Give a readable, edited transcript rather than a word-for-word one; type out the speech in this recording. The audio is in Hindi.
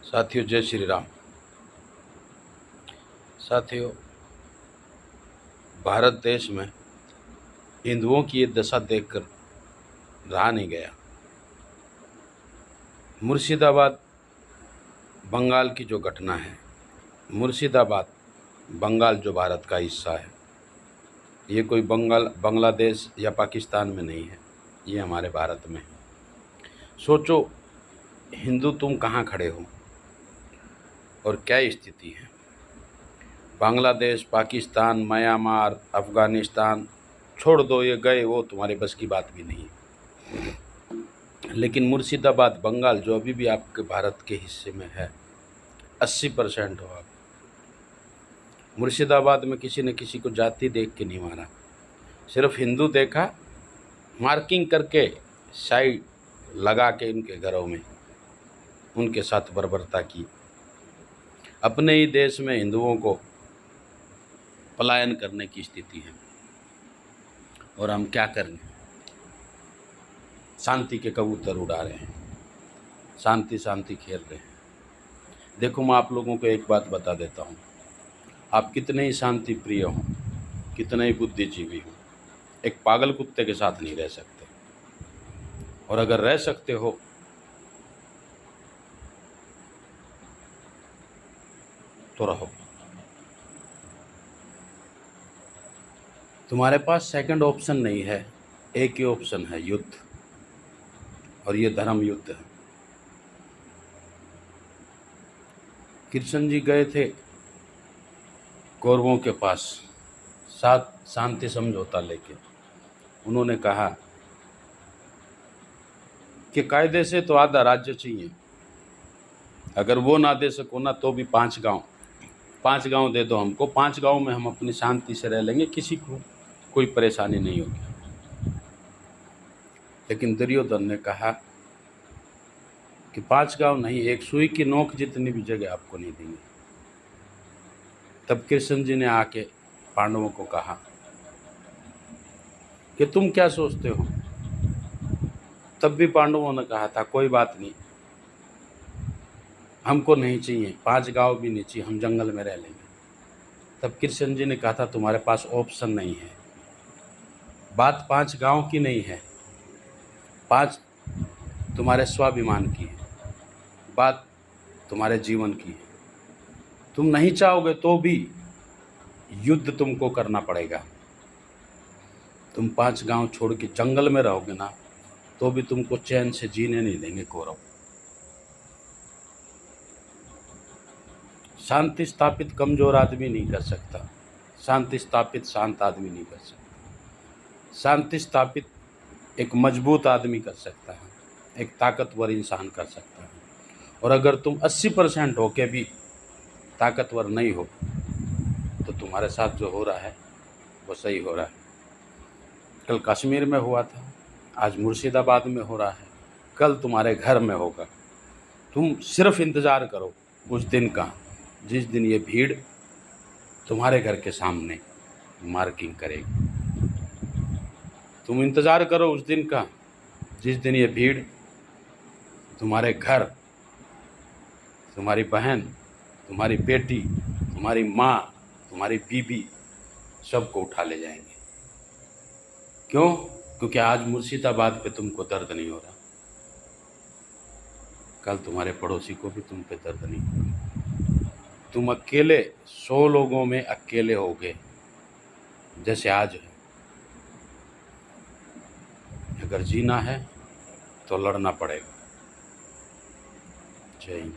साथियों, जय श्री राम। साथियों, भारत देश में हिंदुओं की ये दशा देखकर रहा नहीं गया। मुर्शिदाबाद बंगाल की जो घटना है, मुर्शिदाबाद बंगाल जो भारत का हिस्सा है, ये कोई बांग्लादेश या पाकिस्तान में नहीं है, ये हमारे भारत में है। सोचो हिंदू तुम कहाँ खड़े हो और क्या स्थिति है। बांग्लादेश, पाकिस्तान, म्यांमार, अफ़गानिस्तान छोड़ दो, ये गए, वो तुम्हारे बस की बात भी नहीं है। लेकिन मुर्शिदाबाद बंगाल जो अभी भी आपके भारत के हिस्से में है, 80% हो आप। मुर्शिदाबाद में किसी न किसी को जाति देख के नहीं मारा, सिर्फ हिंदू देखा, मार्किंग करके साइड लगा के उनके घरों में उनके साथ बर्बरता की। अपने ही देश में हिंदुओं को पलायन करने की स्थिति है और हम क्या करें। शांति के कबूतर उड़ा रहे हैं, शांति शांति खेल रहे हैं। देखो, मैं आप लोगों को एक बात बता देता हूँ, आप कितने ही शांति प्रिय हों, कितने ही बुद्धिजीवी हों, एक पागल कुत्ते के साथ नहीं रह सकते। और अगर रह सकते हो तो रहो। तुम्हारे पास सेकंड ऑप्शन नहीं है, एक ही ऑप्शन है, युद्ध। और ये धर्म युद्ध है। कृष्ण जी गए थे कौरवों के पास साथ शांति समझौता लेके। उन्होंने कहा कि कायदे से तो आधा राज्य चाहिए, अगर वो ना दे सको ना तो भी 5 गांव दे दो हमको, 5 गांव में हम अपनी शांति से रह लेंगे, किसी को कोई परेशानी नहीं होगी। लेकिन दुर्योधन ने कहा कि 5 गांव नहीं, एक सुई की नोक जितनी भी जगह आपको नहीं देंगे। तब कृष्ण जी ने आके पांडवों को कहा कि तुम क्या सोचते हो। तब भी पांडवों ने कहा था कोई बात नहीं, हमको नहीं चाहिए, 5 गांव भी नहीं चाहिए, हम जंगल में रह लेंगे। तब कृष्ण जी ने कहा था तुम्हारे पास ऑप्शन नहीं है, बात 5 गांव की नहीं है, 5 तुम्हारे स्वाभिमान की है, बात तुम्हारे जीवन की है। तुम नहीं चाहोगे तो भी युद्ध तुमको करना पड़ेगा। तुम 5 गांव छोड़ के जंगल में रहोगे ना तो भी तुमको चैन से जीने नहीं देंगे कौरव। शांति स्थापित कमजोर आदमी नहीं कर सकता, शांति स्थापित शांत आदमी नहीं कर सकता। शांति स्थापित एक मजबूत आदमी कर सकता है, एक ताकतवर इंसान कर सकता है। और अगर तुम 80% होके भी ताकतवर नहीं हो तो तुम्हारे साथ जो हो रहा है वो सही हो रहा है। कल कश्मीर में हुआ था, आज मुर्शिदाबाद में हो रहा है, कल तुम्हारे घर में होगा। तुम सिर्फ इंतज़ार करो उस दिन का जिस दिन ये भीड़ तुम्हारे घर के सामने मार्किंग करेगी। तुम इंतज़ार करो उस दिन का जिस दिन ये भीड़ तुम्हारे घर, तुम्हारी बहन, तुम्हारी बेटी, तुम्हारी माँ, तुम्हारी बीबी सबको उठा ले जाएंगे। क्यों? क्योंकि आज मुर्शिदाबाद पे तुमको दर्द नहीं हो रहा, कल तुम्हारे पड़ोसी को भी तुम पे दर्द नहीं होगा। तुम अकेले 100 लोगों में अकेले होगे जैसे आज है। अगर जीना है तो लड़ना पड़ेगा। जय हिंद।